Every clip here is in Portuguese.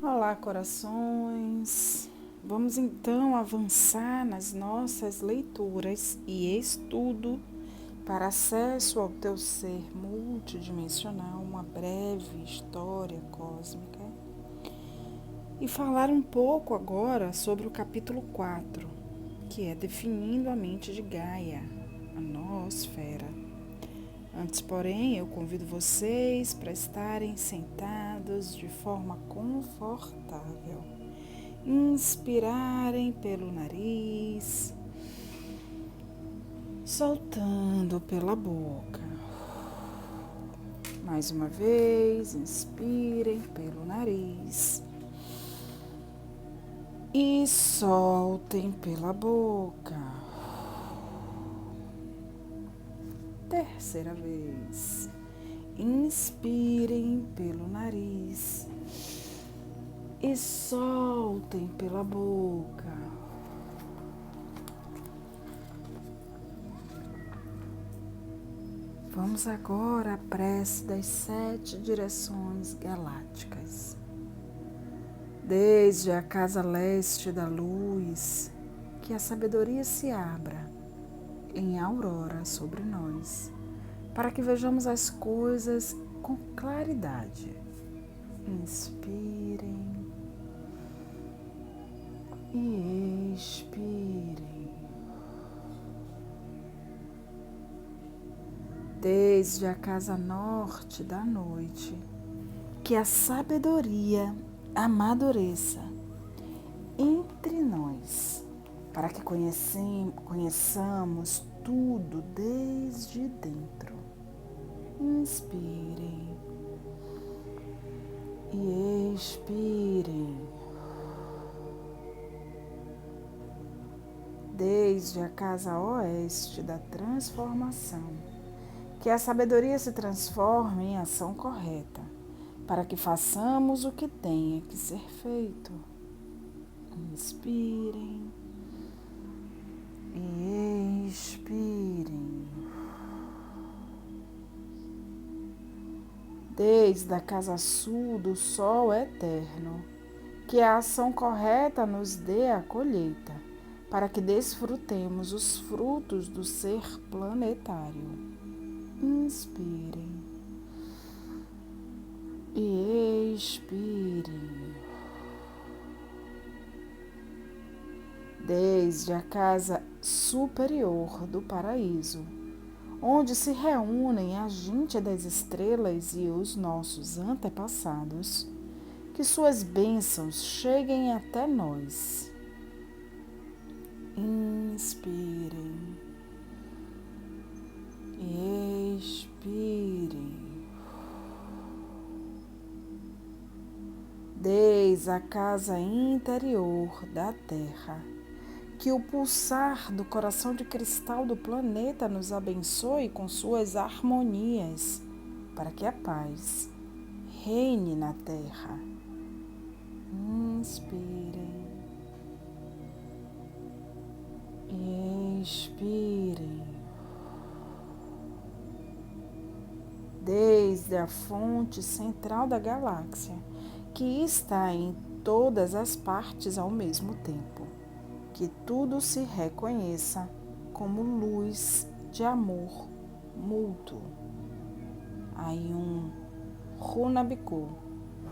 Olá, corações! Vamos então avançar nas nossas leituras e estudo para acesso ao teu ser multidimensional, uma breve história cósmica, e falar um pouco agora sobre o capítulo 4, que é definindo a mente de Gaia, a noosfera. Antes, porém, eu convido vocês para estarem sentados de forma confortável. Inspirarem pelo nariz, soltando pela boca. Mais uma vez, inspirem pelo nariz e soltem pela boca. Terceira vez, inspirem pelo nariz e soltem pela boca. Vamos agora à prece das 7 direções galácticas. Desde a casa leste da luz, que a sabedoria se abra em aurora sobre nós, para que vejamos as coisas com claridade. Inspirem e expirem. Desde a casa norte da noite, que a sabedoria amadureça entre nós, para que conheçamos tudo desde dentro. Inspirem e expirem. Desde a casa oeste da transformação, que a sabedoria se transforme em ação correta, para que façamos o que tenha que ser feito. Inspirem e expirem. Desde a casa sul do sol eterno, que a ação correta nos dê a colheita, para que desfrutemos os frutos do ser planetário. Inspirem e expirem. Desde a casa superior do paraíso, onde se reúnem a gente das estrelas e os nossos antepassados, que suas bênçãos cheguem até nós. Inspirem e expirem. Desde a casa interior da Terra, que o pulsar do coração de cristal do planeta nos abençoe com suas harmonias, para que a paz reine na Terra. Inspirem e expirem. Desde a fonte central da galáxia, que está em todas as partes ao mesmo tempo, que tudo se reconheça como luz de amor mútuo. Ayum Runabiku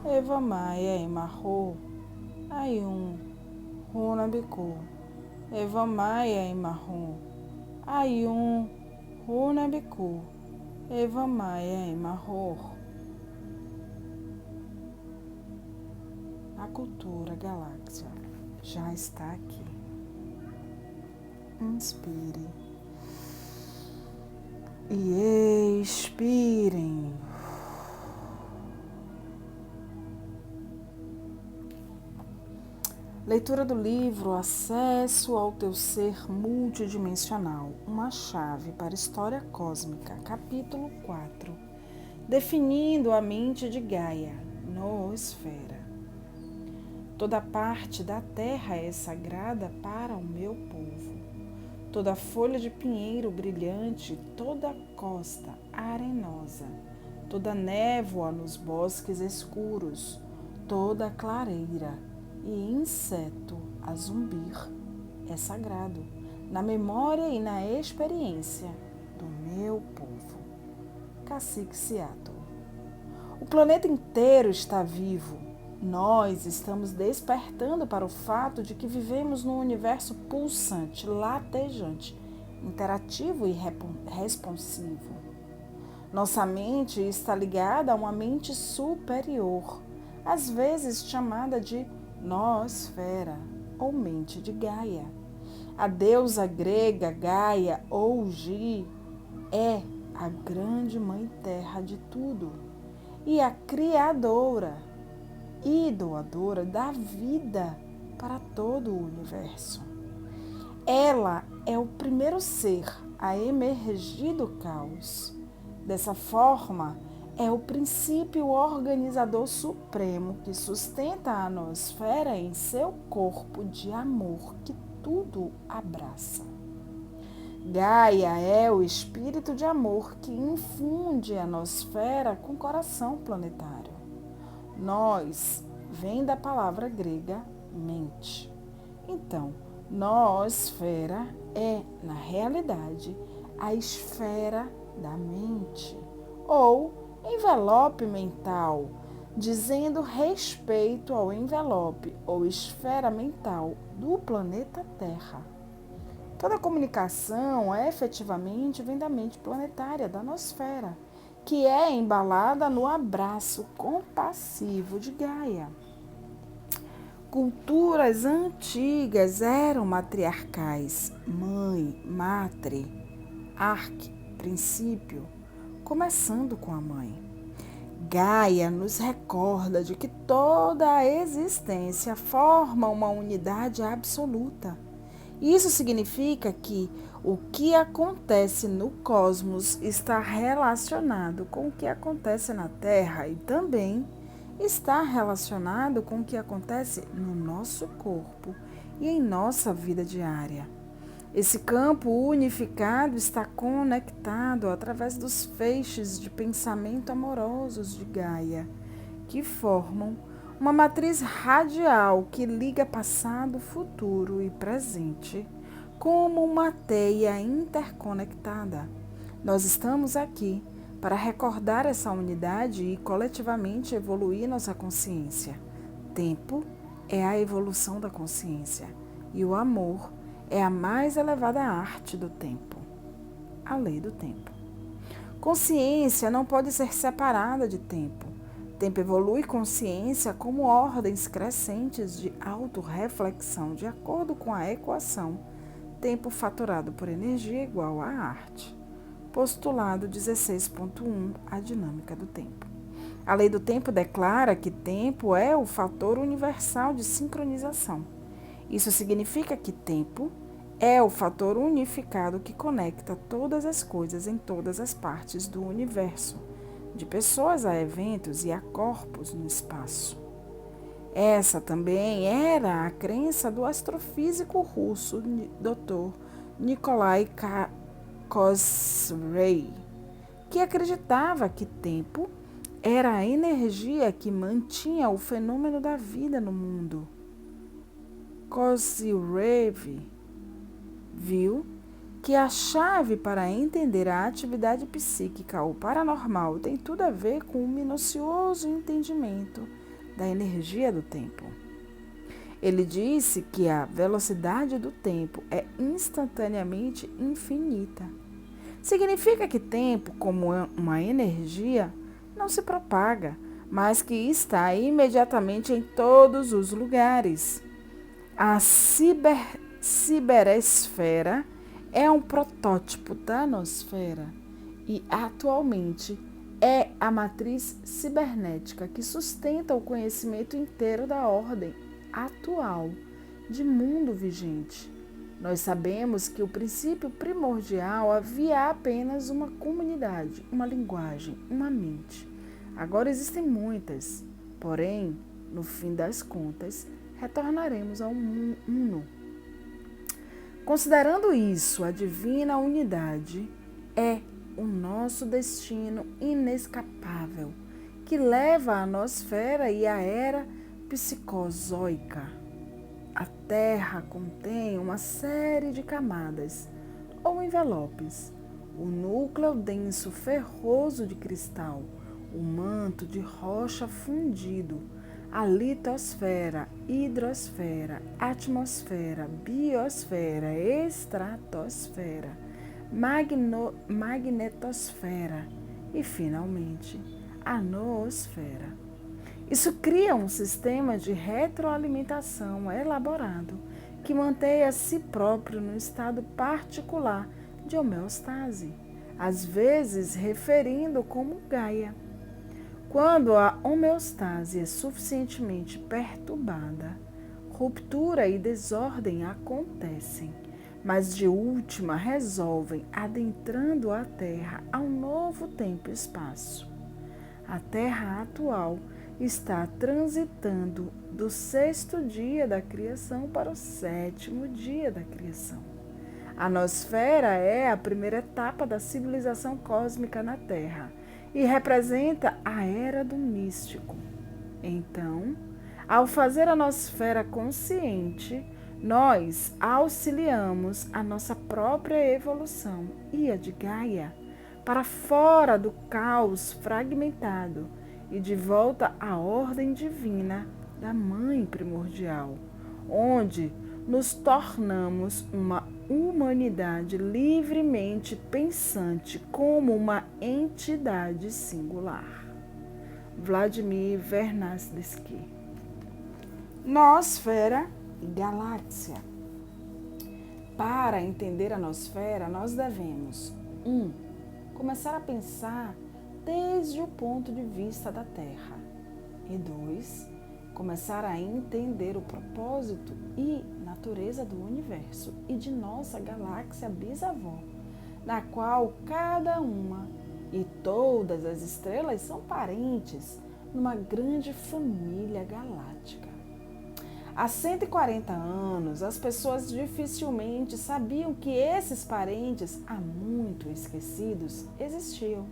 Evamaya Emarro. Ayum Runabiku Evamaya Emarro. Ayum Runabiku Evamaya Emarro. A cultura galáxia já está aqui. Inspire e expirem. Leitura do livro Acesso ao Teu Ser Multidimensional, uma chave para a história cósmica, capítulo 4, definindo a mente de Gaia, noosfera. Toda parte da terra é sagrada para o meu povo. Toda folha de pinheiro brilhante, toda costa arenosa, toda névoa nos bosques escuros, toda clareira e inseto a zumbir é sagrado, na memória e na experiência do meu povo. Cacique Seattle. O planeta inteiro está vivo. Nós estamos despertando para o fato de que vivemos num universo pulsante, latejante, interativo e responsivo. Nossa mente está ligada a uma mente superior, às vezes chamada de noosfera ou mente de Gaia. A deusa grega Gaia ou Gi é a grande mãe terra de tudo e a criadora e doadora da vida para todo o universo. Ela é o primeiro ser a emergir do caos. Dessa forma, é o princípio organizador supremo que sustenta a nosfera em seu corpo de amor que tudo abraça. Gaia é o espírito de amor que infunde a nosfera com coração planetário. Nós vem da palavra grega mente. Então, noosfera é, na realidade, a esfera da mente, ou envelope mental, dizendo respeito ao envelope ou esfera mental do planeta Terra. Toda comunicação efetivamente vem da mente planetária, da nosfera, que é embalada no abraço compassivo de Gaia. Culturas antigas eram matriarcais, mãe, matre, arque, princípio, começando com a mãe. Gaia nos recorda de que toda a existência forma uma unidade absoluta. Isso significa que o que acontece no cosmos está relacionado com o que acontece na Terra e também está relacionado com o que acontece no nosso corpo e em nossa vida diária. Esse campo unificado está conectado através dos feixes de pensamento amorosos de Gaia, que formam uma matriz radial que liga passado, futuro e presente como uma teia interconectada. Nós estamos aqui para recordar essa unidade e coletivamente evoluir nossa consciência. Tempo é a evolução da consciência e o amor é a mais elevada arte do tempo, a lei do tempo. Consciência não pode ser separada de tempo. Tempo evolui consciência como ordens crescentes de autorreflexão, de acordo com a equação tempo fatorado por energia igual a arte. Postulado 16.1, a dinâmica do tempo. A lei do tempo declara que tempo é o fator universal de sincronização. Isso significa que tempo é o fator unificado que conecta todas as coisas em todas as partes do universo, de pessoas a eventos e a corpos no espaço. Essa também era a crença do astrofísico russo Dr. Nikolai Kozyrey, que acreditava que tempo era a energia que mantinha o fenômeno da vida no mundo. Kozyrey viu que a chave para entender a atividade psíquica ou paranormal tem tudo a ver com o minucioso entendimento da energia do tempo. Ele disse que a velocidade do tempo é instantaneamente infinita. Significa que tempo, como uma energia, não se propaga, mas que está imediatamente em todos os lugares. A ciberesfera é um protótipo da nosfera e, atualmente, é a matriz cibernética que sustenta o conhecimento inteiro da ordem atual de mundo vigente. Nós sabemos que o princípio primordial havia apenas uma comunidade, uma linguagem, uma mente. Agora existem muitas, porém, no fim das contas, retornaremos ao uno. Considerando isso, a divina unidade é o nosso destino inescapável, que leva a nosfera e a era psicozoica. A Terra contém uma série de camadas ou envelopes. O núcleo denso ferroso de cristal, o manto de rocha fundido, a litosfera, hidrosfera, atmosfera, biosfera, estratosfera, magnetosfera e, finalmente, a noosfera. Isso cria um sistema de retroalimentação elaborado que mantém a si próprio no estado particular de homeostase, às vezes referindo como Gaia. Quando a homeostase é suficientemente perturbada, ruptura e desordem acontecem, mas de última resolvem adentrando a Terra a um novo tempo e espaço. A Terra atual está transitando do 6º dia da criação para o 7º dia da criação. A nosfera é a primeira etapa da civilização cósmica na Terra e representa a era do místico. Então, ao fazer a nosfera consciente, nós auxiliamos a nossa própria evolução e a de Gaia para fora do caos fragmentado e de volta à ordem divina da Mãe Primordial, onde nos tornamos uma humanidade livremente pensante como uma entidade singular. Vladimir Vernadsky. Nosfera e galáxia. Para entender a nosfera, nós devemos 1. Começar a pensar desde o ponto de vista da Terra. E 2. Começar a entender o propósito e natureza do universo e de nossa galáxia bisavó, na qual cada uma e todas as estrelas são parentes numa grande família galáctica. Há 140 anos, as pessoas dificilmente sabiam que esses parentes, há muito esquecidos, existiam.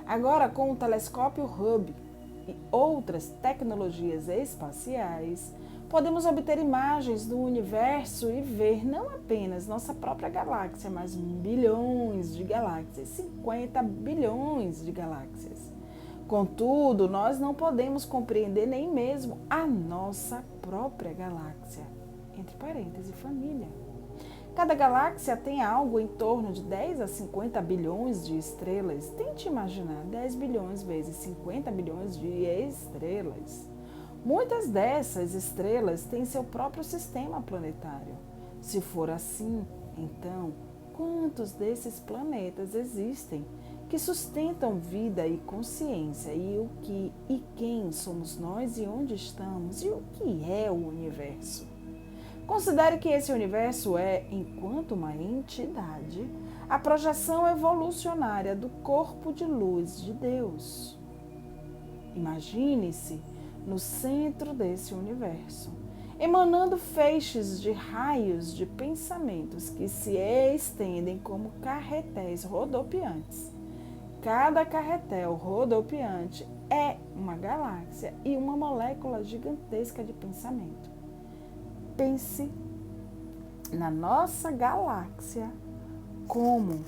Agora, com o telescópio Hubble e outras tecnologias espaciais, podemos obter imagens do universo e ver não apenas nossa própria galáxia, mas bilhões de galáxias, 50 bilhões de galáxias. Contudo, nós não podemos compreender nem mesmo a nossa própria galáxia, entre parênteses, família. Cada galáxia tem algo em torno de 10 a 50 bilhões de estrelas. Tente imaginar 10 bilhões vezes 50 bilhões de estrelas. Muitas dessas estrelas têm seu próprio sistema planetário. Se for assim, então, quantos desses planetas existem que sustentam vida e consciência, e o que e quem somos nós e onde estamos e o que é o universo? Considere que esse universo é, enquanto uma entidade, a projeção evolucionária do corpo de luz de Deus. Imagine-se no centro desse universo, emanando feixes de raios de pensamentos que se estendem como carretéis rodopiantes. Cada carretel rodopiante é uma galáxia e uma molécula gigantesca de pensamento. Pense na nossa galáxia como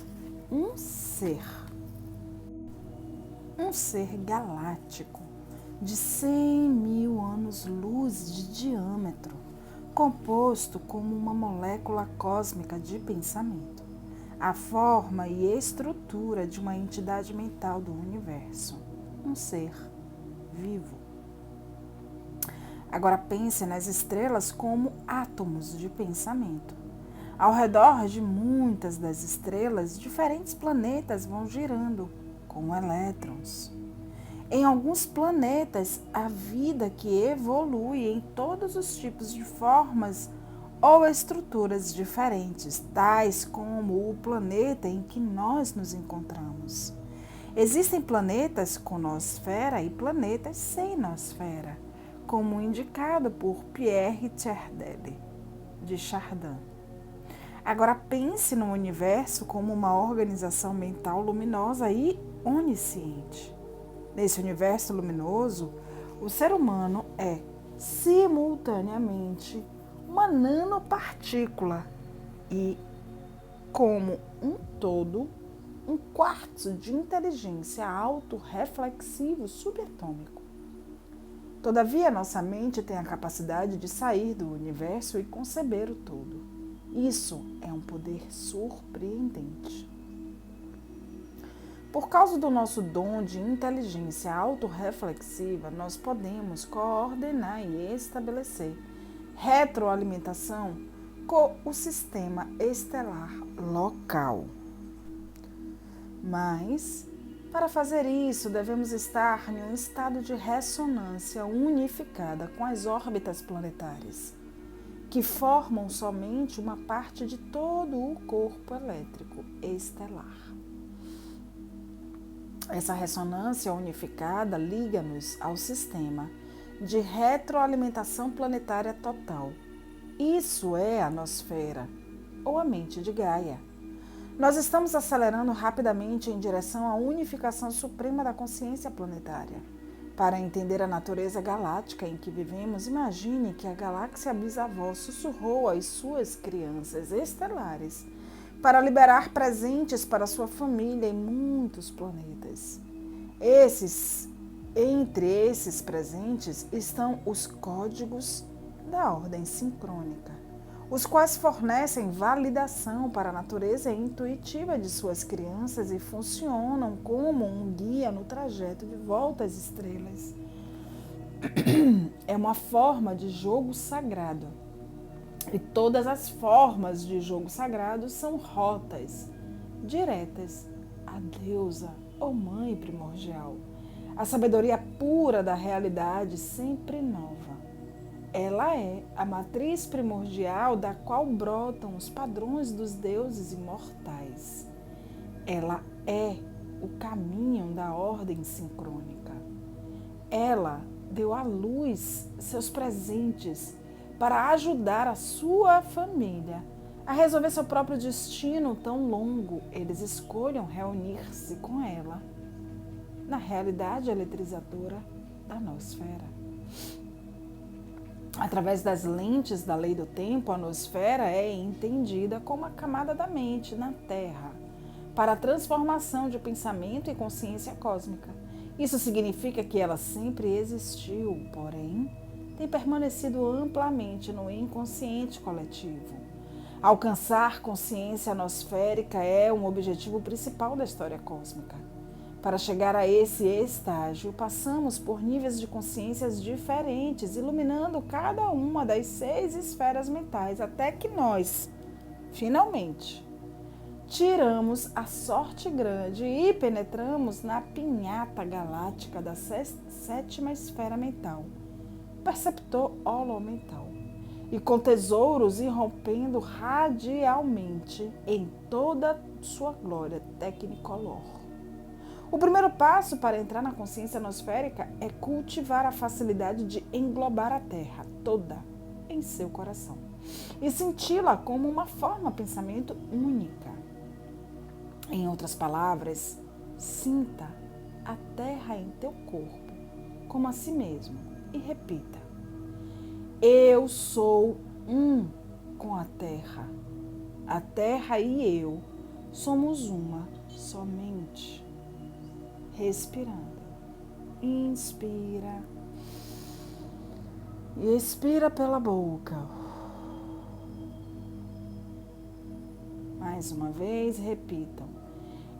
um ser galáctico de 100 mil anos-luz de diâmetro, composto como uma molécula cósmica de pensamento, a forma e estrutura de uma entidade mental do universo, um ser vivo. Agora pense nas estrelas como átomos de pensamento. Ao redor de muitas das estrelas, diferentes planetas vão girando, como elétrons. Em alguns planetas, a vida que evolui em todos os tipos de formas ou estruturas diferentes, tais como o planeta em que nós nos encontramos. Existem planetas com nosfera e planetas sem nosfera, como indicado por Pierre Chardin, de Chardin. Agora pense no universo como uma organização mental luminosa e onisciente. Nesse universo luminoso, o ser humano é simultaneamente uma nanopartícula e, como um todo, um quarto de inteligência autorreflexivo subatômico. Todavia, nossa mente tem a capacidade de sair do universo e conceber o todo. Isso é um poder surpreendente. Por causa do nosso dom de inteligência autorreflexiva, nós podemos coordenar e estabelecer retroalimentação com o sistema estelar local. Mas, para fazer isso, devemos estar em um estado de ressonância unificada com as órbitas planetárias, que formam somente uma parte de todo o corpo elétrico estelar. Essa ressonância unificada liga-nos ao sistema de retroalimentação planetária total. Isso é a nosfera, ou a mente de Gaia. Nós estamos acelerando rapidamente em direção à unificação suprema da consciência planetária. Para entender a natureza galáctica em que vivemos, imagine que a galáxia bisavó sussurrou às suas crianças estelares para liberar presentes para sua família em muitos planetas. Entre esses presentes estão os códigos da ordem sincrônica, os quais fornecem validação para a natureza intuitiva de suas crianças e funcionam como um guia no trajeto de volta às estrelas. É uma forma de jogo sagrado. E todas as formas de jogo sagrado são rotas diretas à deusa ou mãe primordial, a sabedoria pura da realidade sempre nova. Ela é a matriz primordial da qual brotam os padrões dos deuses imortais. Ela é o caminho da ordem sincrônica. Ela deu à luz seus presentes para ajudar a sua família a resolver seu próprio destino tão longo. Eles escolham reunir-se com ela na realidade eletrizadora da nosfera. Através das lentes da lei do tempo, a nosfera é entendida como a camada da mente na Terra para a transformação de pensamento e consciência cósmica. Isso significa que ela sempre existiu, porém, tem permanecido amplamente no inconsciente coletivo. Alcançar consciência nosférica é um objetivo principal da história cósmica. Para chegar a esse estágio, passamos por níveis de consciências diferentes, iluminando cada uma das 6 esferas mentais, até que nós, finalmente, tiramos a sorte grande e penetramos na pinhata galáctica da 7ª esfera mental, perceptor holomental, e com tesouros irrompendo radialmente em toda sua glória tecnicolor. O primeiro passo para entrar na consciência nosférica é cultivar a facilidade de englobar a Terra toda em seu coração e senti-la como uma forma de pensamento única. Em outras palavras, sinta a Terra em teu corpo como a si mesmo e repita: eu sou um com a Terra. A Terra e eu somos uma somente. Respirando. Inspira. E expira pela boca. Mais uma vez, repitam.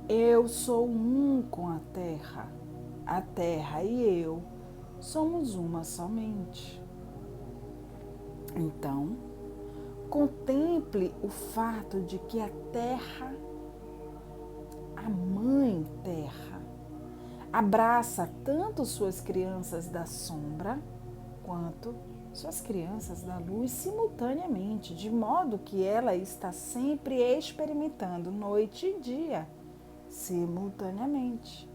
Eu sou um com a Terra. A Terra e eu somos uma somente. Então, contemple o fato de que a Terra, a Mãe Terra, abraça tanto suas crianças da sombra quanto suas crianças da luz simultaneamente, de modo que ela está sempre experimentando noite e dia simultaneamente.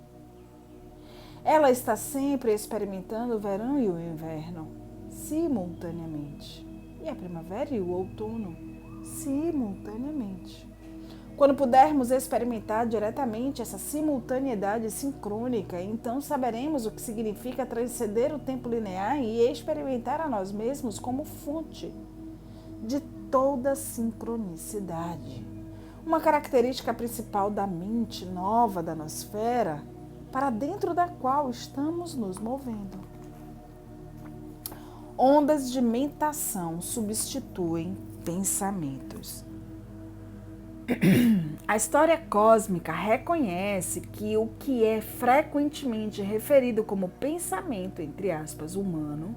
Ela está sempre experimentando o verão e o inverno simultaneamente, e a primavera e o outono simultaneamente. Quando pudermos experimentar diretamente essa simultaneidade sincrônica, então saberemos o que significa transcender o tempo linear e experimentar a nós mesmos como fonte de toda sincronicidade. Uma característica principal da mente nova da nosfera, para dentro da qual estamos nos movendo. Ondas de mentação substituem pensamentos. A história cósmica reconhece que o que é frequentemente referido como pensamento, entre aspas, humano,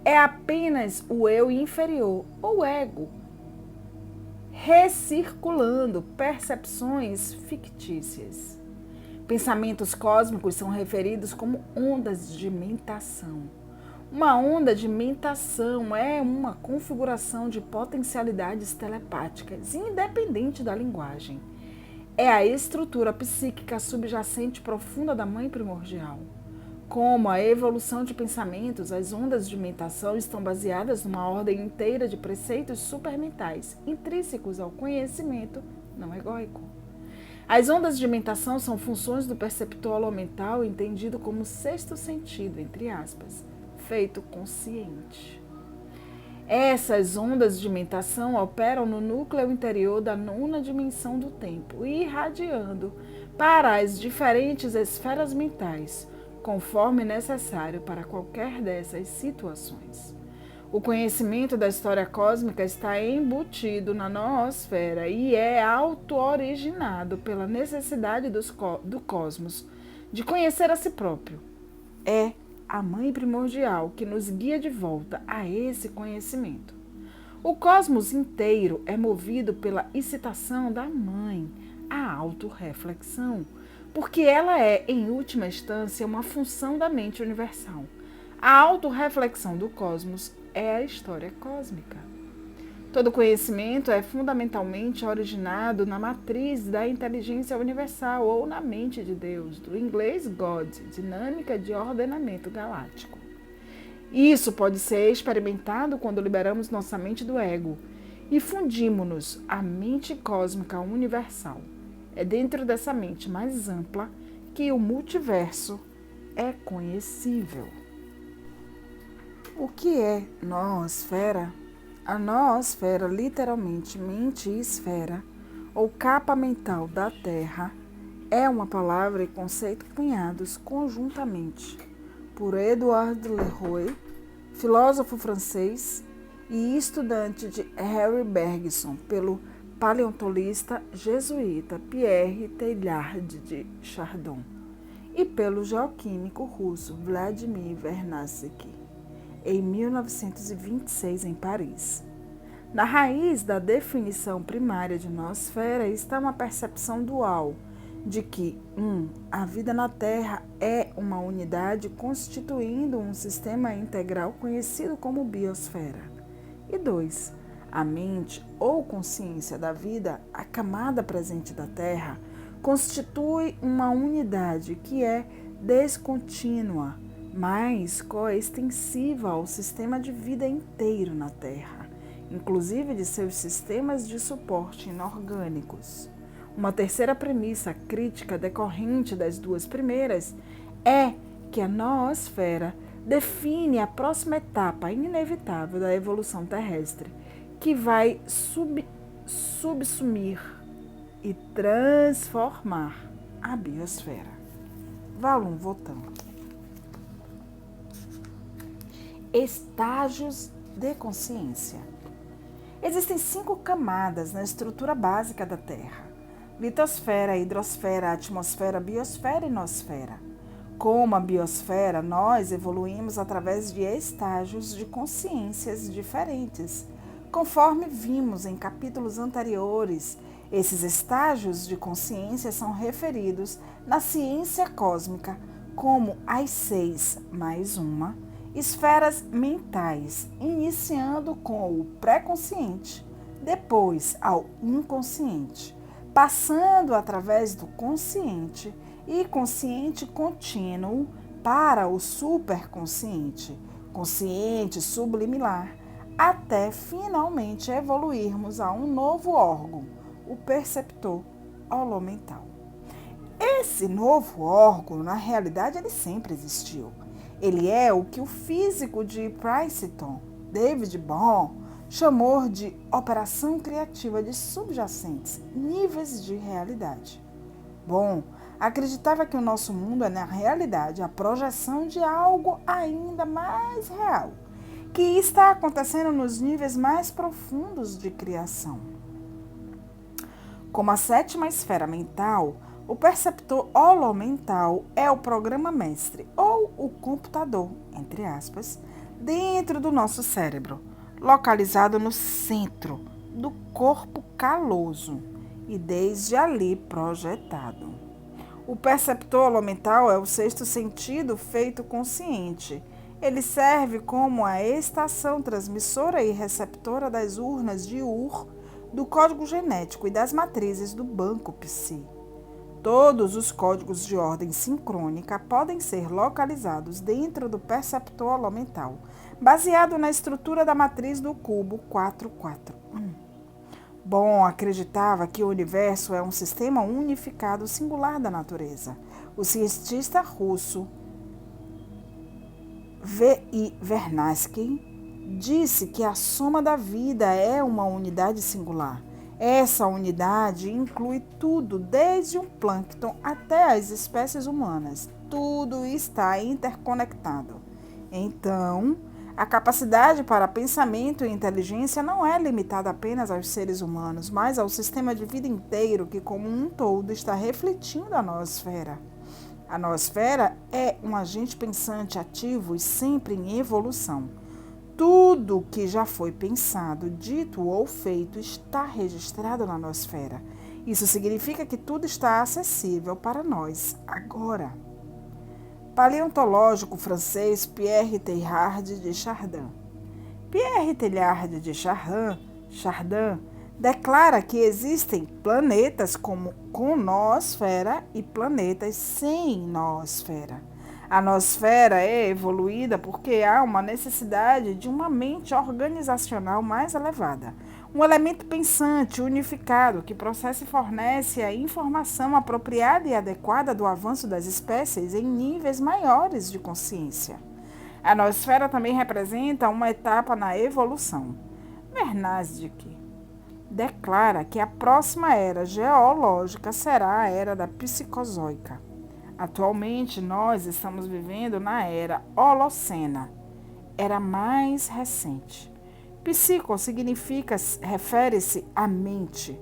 é apenas o eu inferior, ou ego, recirculando percepções fictícias. Pensamentos cósmicos são referidos como ondas de mentação. Uma onda de mentação é uma configuração de potencialidades telepáticas, independente da linguagem. É a estrutura psíquica subjacente profunda da mãe primordial. Como a evolução de pensamentos, as ondas de mentação estão baseadas numa ordem inteira de preceitos supermentais, intrínsecos ao conhecimento não egóico. As ondas de mentação são funções do perceptor holomental entendido como sexto sentido, entre aspas, feito consciente. Essas ondas de mentação operam no núcleo interior da nona dimensão do tempo, irradiando para as diferentes esferas mentais, conforme necessário para qualquer dessas situações. O conhecimento da história cósmica está embutido na noosfera e é auto-originado pela necessidade do cosmos de conhecer a si próprio. É a mãe primordial que nos guia de volta a esse conhecimento. O cosmos inteiro é movido pela excitação da mãe, a autorreflexão, porque ela é, em última instância, uma função da mente universal. A autorreflexão do cosmos é a história cósmica. Todo conhecimento é fundamentalmente originado na matriz da inteligência universal ou na mente de Deus, do inglês God, dinâmica de ordenamento galáctico. Isso pode ser experimentado quando liberamos nossa mente do ego e fundimos-nos à mente cósmica universal. É dentro dessa mente mais ampla que o multiverso é conhecível. O que é noosfera? A noosfera, literalmente mente e esfera, ou capa mental da Terra, é uma palavra e conceito cunhados conjuntamente por Edouard Leroy, filósofo francês e estudante de Henri Bergson, pelo paleontologista jesuíta Pierre Teilhard de Chardin e pelo geoquímico russo Vladimir Vernadsky, em 1926, em Paris. Na raiz da definição primária de noosfera está uma percepção dual de que, a vida na Terra é uma unidade constituindo um sistema integral conhecido como biosfera. E 2, a mente ou consciência da vida, a camada presente da Terra, constitui uma unidade que é descontínua, mas coextensiva ao sistema de vida inteiro na Terra, inclusive de seus sistemas de suporte inorgânicos. Uma terceira premissa crítica decorrente das duas primeiras é que a noosfera define a próxima etapa inevitável da evolução terrestre, que vai subsumir e transformar a biosfera. Valum Votan. Estágios de consciência. Existem 5 camadas na estrutura básica da Terra: litosfera, hidrosfera, atmosfera, biosfera e nosfera. Como a biosfera, nós evoluímos através de estágios de consciências diferentes, conforme vimos em capítulos anteriores. Esses estágios de consciência são referidos na ciência cósmica como as 6 mais uma esferas mentais, iniciando com o pré-consciente, depois ao inconsciente, passando através do consciente e consciente contínuo para o superconsciente, consciente subliminar, até finalmente evoluirmos a um novo órgão, o perceptor holomental. Esse novo órgão, na realidade, ele sempre existiu. Ele é o que o físico de Princeton, David Bohm, chamou de operação criativa de subjacentes, níveis de realidade. Bohm acreditava que o nosso mundo é, na realidade, a projeção de algo ainda mais real, que está acontecendo nos níveis mais profundos de criação. Como a sétima esfera mental, o perceptor holomental é o programa mestre, ou o computador, entre aspas, dentro do nosso cérebro, localizado no centro do corpo caloso e desde ali projetado. O perceptor holomental é o sexto sentido feito consciente. Ele serve como a estação transmissora e receptora das urnas de Ur, do código genético e das matrizes do banco Psi. Todos os códigos de ordem sincrônica podem ser localizados dentro do perceptor holomental, baseado na estrutura da matriz do cubo 441. Bohm acreditava que o universo é um sistema unificado singular da natureza. O cientista russo V.I. Vernadsky disse que a soma da vida é uma unidade singular. Essa unidade inclui tudo, desde um plâncton até as espécies humanas. Tudo está interconectado. Então, a capacidade para pensamento e inteligência não é limitada apenas aos seres humanos, mas ao sistema de vida inteiro que, como um todo, está refletindo a noosfera. A noosfera é um agente pensante ativo e sempre em evolução. Tudo que já foi pensado, dito ou feito está registrado na noosfera. Isso significa que tudo está acessível para nós agora. Paleontológico francês Pierre Teilhard de Chardin. Pierre Teilhard de Chardin declara que existem planetas com noosfera e planetas sem noosfera. A noosfera é evoluída porque há uma necessidade de uma mente organizacional mais elevada, um elemento pensante, unificado, que processa e fornece a informação apropriada e adequada do avanço das espécies em níveis maiores de consciência. A noosfera também representa uma etapa na evolução. Vernadsky declara que a próxima era geológica será a era da psicozoica. Atualmente, nós estamos vivendo na era Holocena, era mais recente. Psico refere-se à mente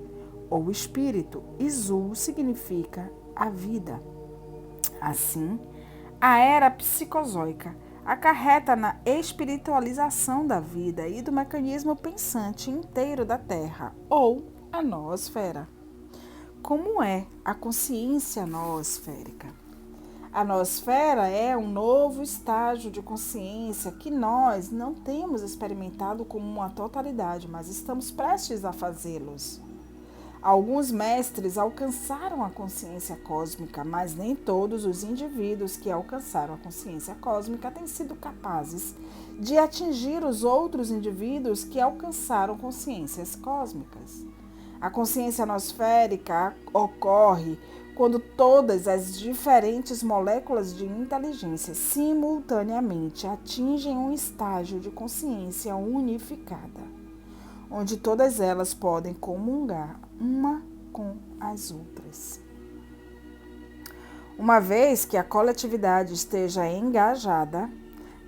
ou espírito, e Zul significa a vida. Assim, a era psicozoica acarreta na espiritualização da vida e do mecanismo pensante inteiro da Terra, ou a noosfera. Como é a consciência noosférica? A noosfera é um novo estágio de consciência que nós não temos experimentado como uma totalidade, mas estamos prestes a fazê-los. Alguns mestres alcançaram a consciência cósmica, mas nem todos os indivíduos que alcançaram a consciência cósmica têm sido capazes de atingir os outros indivíduos que alcançaram consciências cósmicas. A consciência nosférica ocorre quando todas as diferentes moléculas de inteligência simultaneamente atingem um estágio de consciência unificada, onde todas elas podem comungar uma com as outras. Uma vez que a coletividade esteja engajada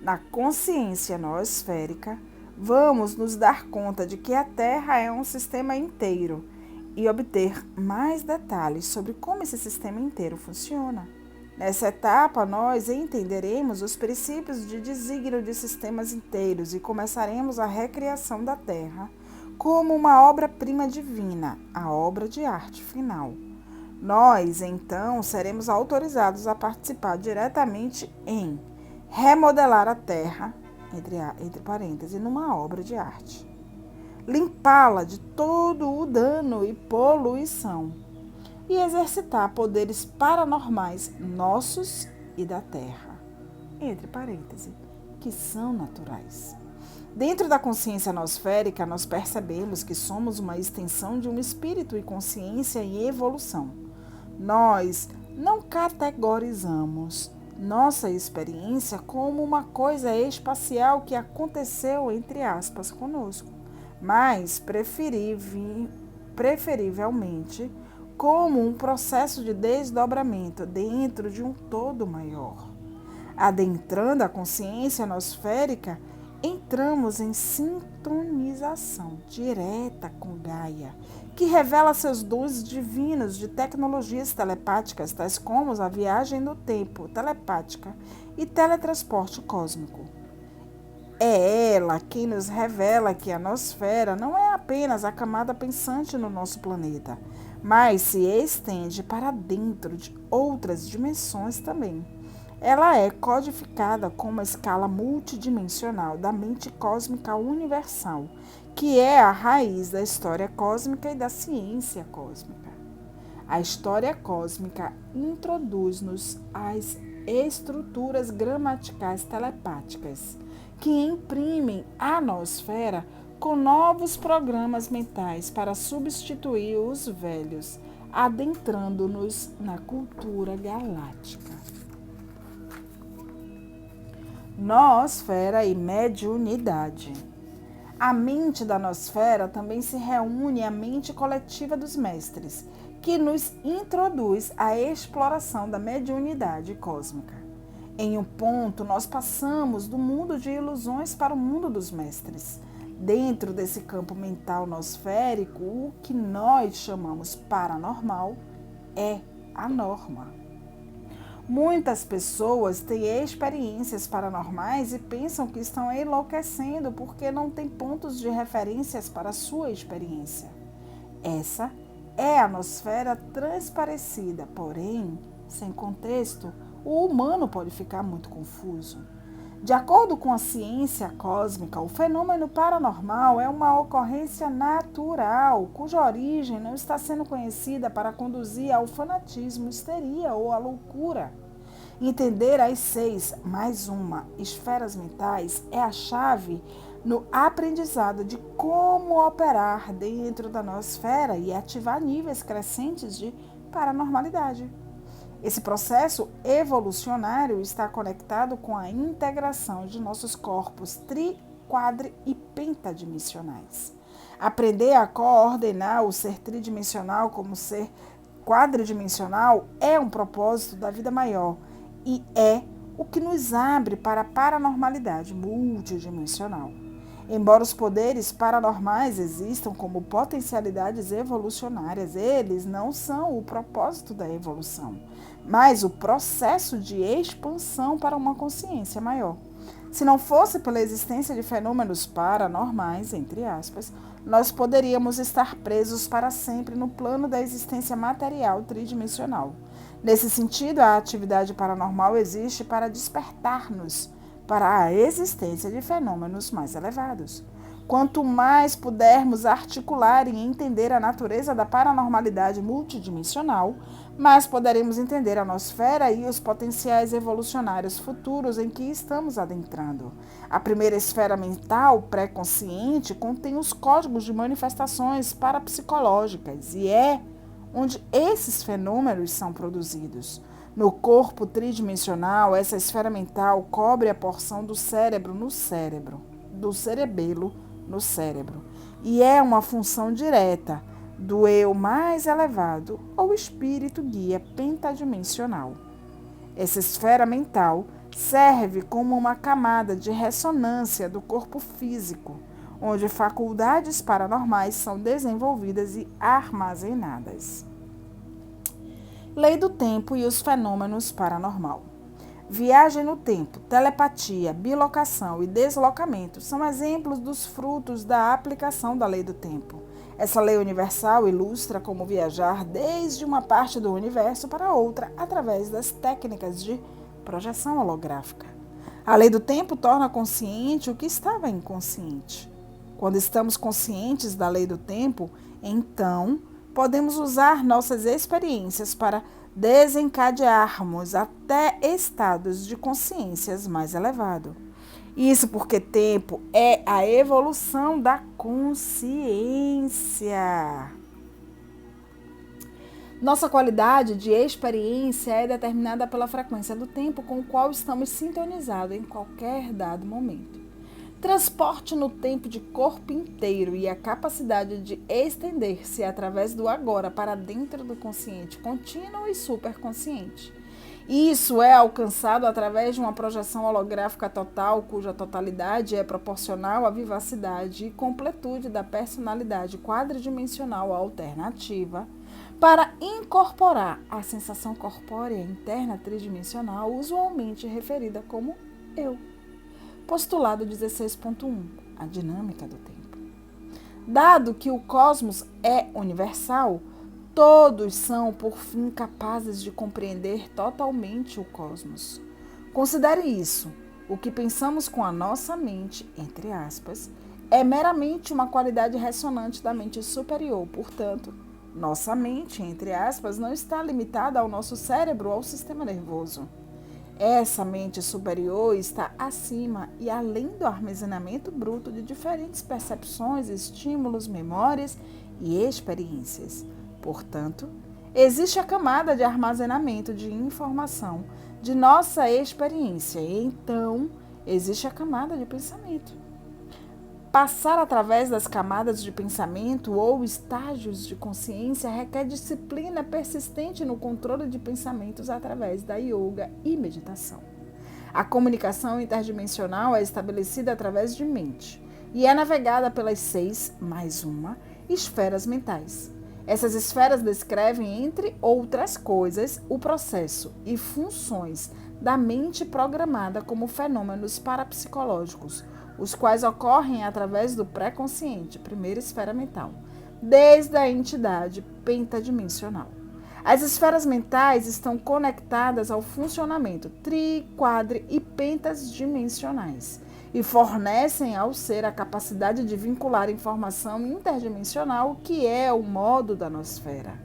na consciência noosférica, vamos nos dar conta de que a Terra é um sistema inteiro e obter mais detalhes sobre como esse sistema inteiro funciona. Nessa etapa, nós entenderemos os princípios de desígnio de sistemas inteiros e começaremos a recriação da Terra como uma obra-prima divina, a obra de arte final. Nós, então, seremos autorizados a participar diretamente em remodelar a Terra, entre parênteses, numa obra de arte. Limpá-la de todo o dano e poluição e exercitar poderes paranormais nossos e da Terra, entre parênteses, que são naturais. Dentro da consciência nosférica, nós percebemos que somos uma extensão de um espírito e consciência em evolução. Nós não categorizamos nossa experiência como uma coisa espacial que aconteceu, entre aspas, conosco, mas preferivelmente como um processo de desdobramento dentro de um todo maior. Adentrando a consciência nosférica, entramos em sintonização direta com Gaia, que revela seus dons divinos de tecnologias telepáticas, tais como a viagem no tempo telepática e teletransporte cósmico. É ela quem nos revela que a nosfera não é apenas a camada pensante no nosso planeta, mas se estende para dentro de outras dimensões também. Ela é codificada como uma escala multidimensional da mente cósmica universal, que é a raiz da história cósmica e da ciência cósmica. A história cósmica introduz-nos às estruturas gramaticais telepáticas, que imprimem a nosfera com novos programas mentais para substituir os velhos, adentrando-nos na cultura galáctica. Nosfera e mediunidade. A mente da nosfera também se reúne à mente coletiva dos mestres, que nos introduz à exploração da mediunidade cósmica. Em um ponto, nós passamos do mundo de ilusões para o mundo dos mestres. Dentro desse campo mental nosférico, o que nós chamamos paranormal é a norma. Muitas pessoas têm experiências paranormais e pensam que estão enlouquecendo porque não têm pontos de referências para a sua experiência. Essa é a nosfera transparecida, porém, sem contexto, o humano pode ficar muito confuso. De acordo com a ciência cósmica, o fenômeno paranormal é uma ocorrência natural, cuja origem não está sendo conhecida para conduzir ao fanatismo, histeria ou à loucura. Entender as 6 mais uma esferas mentais é a chave no aprendizado de como operar dentro da nosfera e ativar níveis crescentes de paranormalidade. Esse processo evolucionário está conectado com a integração de nossos corpos tri, quadri e pentadimensionais. Aprender a coordenar o ser tridimensional como ser quadridimensional é um propósito da vida maior e é o que nos abre para a paranormalidade multidimensional. Embora os poderes paranormais existam como potencialidades evolucionárias, eles não são o propósito da evolução, mas o processo de expansão para uma consciência maior. Se não fosse pela existência de fenômenos paranormais, entre aspas, nós poderíamos estar presos para sempre no plano da existência material tridimensional. Nesse sentido, a atividade paranormal existe para despertar-nos para a existência de fenômenos mais elevados. Quanto mais pudermos articular e entender a natureza da paranormalidade multidimensional, mais poderemos entender a nosfera e os potenciais evolucionários futuros em que estamos adentrando. A primeira esfera mental pré-consciente contém os códigos de manifestações parapsicológicas e é onde esses fenômenos são produzidos. No corpo tridimensional, essa esfera mental cobre a porção do cérebro no cérebro, do cerebelo no cérebro, e é uma função direta do eu mais elevado ou espírito guia pentadimensional. Essa esfera mental serve como uma camada de ressonância do corpo físico, onde faculdades paranormais são desenvolvidas e armazenadas. Lei do tempo e os fenômenos paranormal. Viagem no tempo, telepatia, bilocação e deslocamento são exemplos dos frutos da aplicação da lei do tempo. Essa lei universal ilustra como viajar desde uma parte do universo para outra através das técnicas de projeção holográfica. A lei do tempo torna consciente o que estava inconsciente. Quando estamos conscientes da lei do tempo, então podemos usar nossas experiências para desencadearmos até estados de consciências mais elevados. Isso porque tempo é a evolução da consciência. Nossa qualidade de experiência é determinada pela frequência do tempo com o qual estamos sintonizados em qualquer dado momento. Transporte no tempo de corpo inteiro e a capacidade de estender-se através do agora para dentro do consciente contínuo e superconsciente. Isso é alcançado através de uma projeção holográfica total, cuja totalidade é proporcional à vivacidade e completude da personalidade quadridimensional alternativa, para incorporar a sensação corpórea interna tridimensional, usualmente referida como eu. Postulado 16.1. A dinâmica do tempo. Dado que o cosmos é universal, todos são, por fim, capazes de compreender totalmente o cosmos. Considere isso. O que pensamos com a nossa mente, entre aspas, é meramente uma qualidade ressonante da mente superior. Portanto, nossa mente, entre aspas, não está limitada ao nosso cérebro ou ao sistema nervoso. Essa mente superior está acima e além do armazenamento bruto de diferentes percepções, estímulos, memórias e experiências. Portanto, existe a camada de armazenamento de informação de nossa experiência e então existe a camada de pensamento. Passar através das camadas de pensamento ou estágios de consciência requer disciplina persistente no controle de pensamentos através da yoga e meditação. A comunicação interdimensional é estabelecida através de mente e é navegada pelas 6 mais uma esferas mentais. Essas esferas descrevem, entre outras coisas, o processo e funções da mente programada como fenômenos parapsicológicos, os quais ocorrem através do pré-consciente, primeira esfera mental, desde a entidade pentadimensional. As esferas mentais estão conectadas ao funcionamento tri, quadri e pentadimensionais e fornecem ao ser a capacidade de vincular informação interdimensional, que é o modo da nosfera.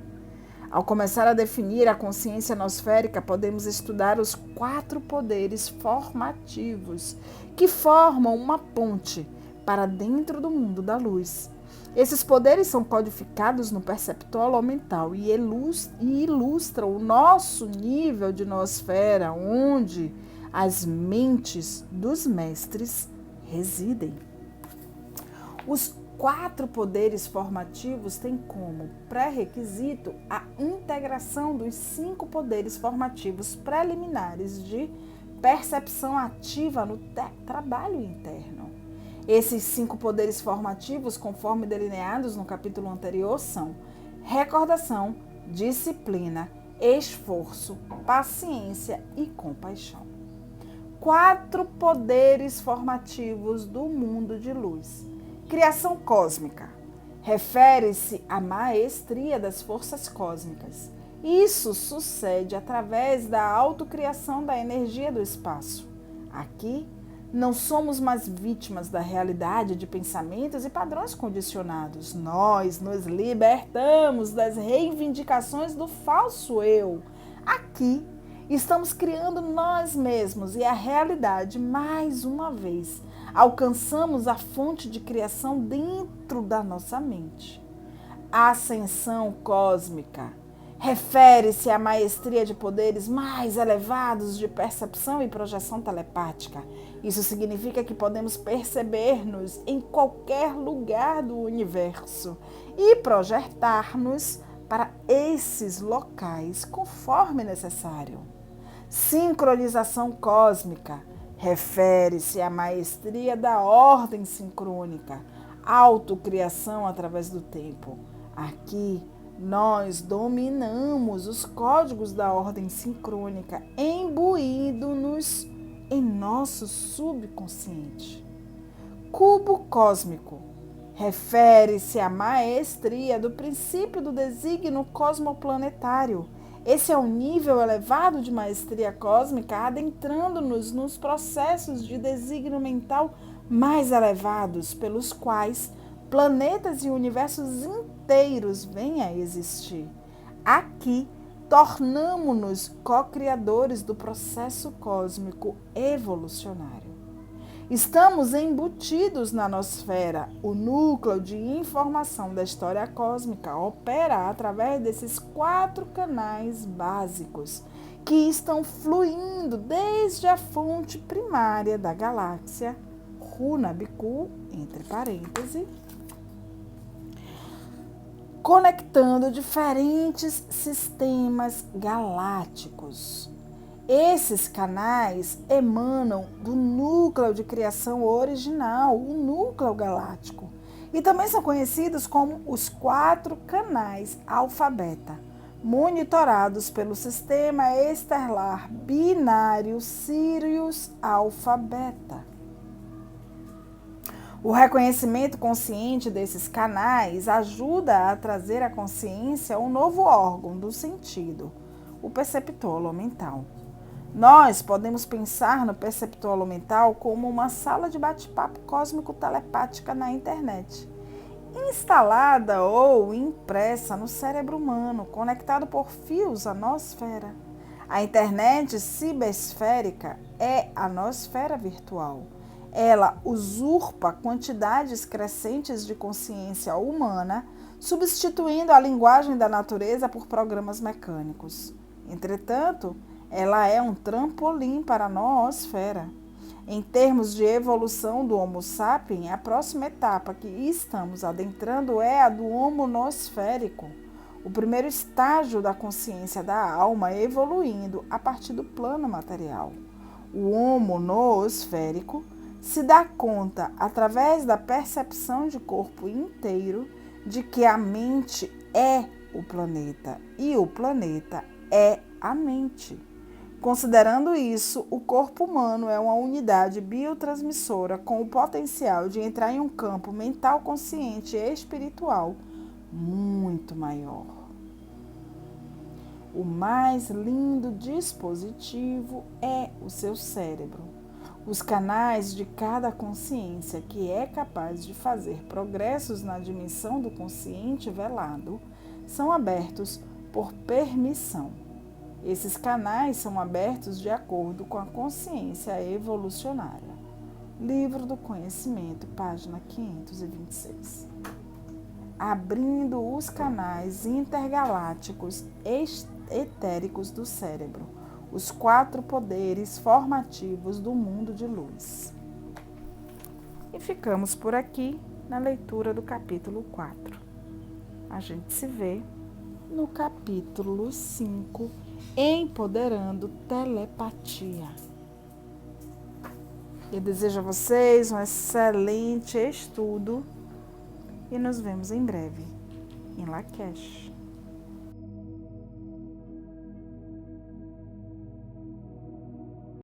Ao começar a definir a consciência nosférica, podemos estudar os 4 poderes formativos que formam uma ponte para dentro do mundo da luz. Esses poderes são codificados no perceptor holomental e ilustram o nosso nível de nosfera, onde as mentes dos mestres residem. Os 4 poderes formativos têm como pré-requisito a integração dos 5 poderes formativos preliminares de percepção ativa no trabalho interno. Esses 5 poderes formativos, conforme delineados no capítulo anterior, são recordação, disciplina, esforço, paciência e compaixão. 4 poderes formativos do mundo de luz. Criação cósmica. Refere-se à maestria das forças cósmicas. Isso sucede através da autocriação da energia do espaço. Aqui, não somos mais vítimas da realidade de pensamentos e padrões condicionados. Nós nos libertamos das reivindicações do falso eu. Aqui, estamos criando nós mesmos e a realidade mais uma vez. Alcançamos a fonte de criação dentro da nossa mente. A ascensão cósmica refere-se à maestria de poderes mais elevados de percepção e projeção telepática. Isso significa que podemos perceber-nos em qualquer lugar do universo e projetar-nos para esses locais conforme necessário. Sincronização cósmica refere-se à maestria da ordem sincrônica, autocriação através do tempo. Aqui, nós dominamos os códigos da ordem sincrônica, imbuindo-nos em nosso subconsciente. Cubo cósmico refere-se à maestria do princípio do desígnio cosmoplanetário. Esse é um nível elevado de maestria cósmica, adentrando-nos nos processos de desígnio mental mais elevados, pelos quais planetas e universos inteiros vêm a existir. Aqui, tornamo-nos co-criadores do processo cósmico evolucionário. Estamos embutidos na nosfera. O núcleo de informação da história cósmica opera através desses 4 canais básicos que estão fluindo desde a fonte primária da galáxia, Runabiku, entre parênteses, conectando diferentes sistemas galácticos. Esses canais emanam do núcleo de criação original, o núcleo galáctico, e também são conhecidos como os 4 canais alfa-beta, monitorados pelo sistema estelar binário Sirius alfa-beta. O reconhecimento consciente desses canais ajuda a trazer à consciência um novo órgão do sentido, o perceptolo mental. Nós podemos pensar no perceptolo mental como uma sala de bate-papo cósmico-telepática na internet, instalada ou impressa no cérebro humano, conectado por fios à nosfera. A internet ciberesférica é a nosfera virtual. Ela usurpa quantidades crescentes de consciência humana, substituindo a linguagem da natureza por programas mecânicos. Entretanto, ela é um trampolim para a noosfera. Em termos de evolução do Homo sapiens, a próxima etapa que estamos adentrando é a do Homo nosférico, o primeiro estágio da consciência da alma evoluindo a partir do plano material. O Homo noosférico se dá conta, através da percepção de corpo inteiro, de que a mente é o planeta e o planeta é a mente. Considerando isso, o corpo humano é uma unidade biotransmissora com o potencial de entrar em um campo mental consciente e espiritual muito maior. O mais lindo dispositivo é o seu cérebro. Os canais de cada consciência que é capaz de fazer progressos na dimensão do consciente velado são abertos por permissão. Esses canais são abertos de acordo com a consciência evolucionária. Livro do Conhecimento, página 526. Abrindo os canais intergalácticos etéricos do cérebro, os 4 poderes formativos do mundo de luz. E ficamos por aqui na leitura do capítulo 4. A gente se vê no capítulo 5, Empoderando Telepatia. Eu desejo a vocês um excelente estudo e nos vemos em breve em Lakesh.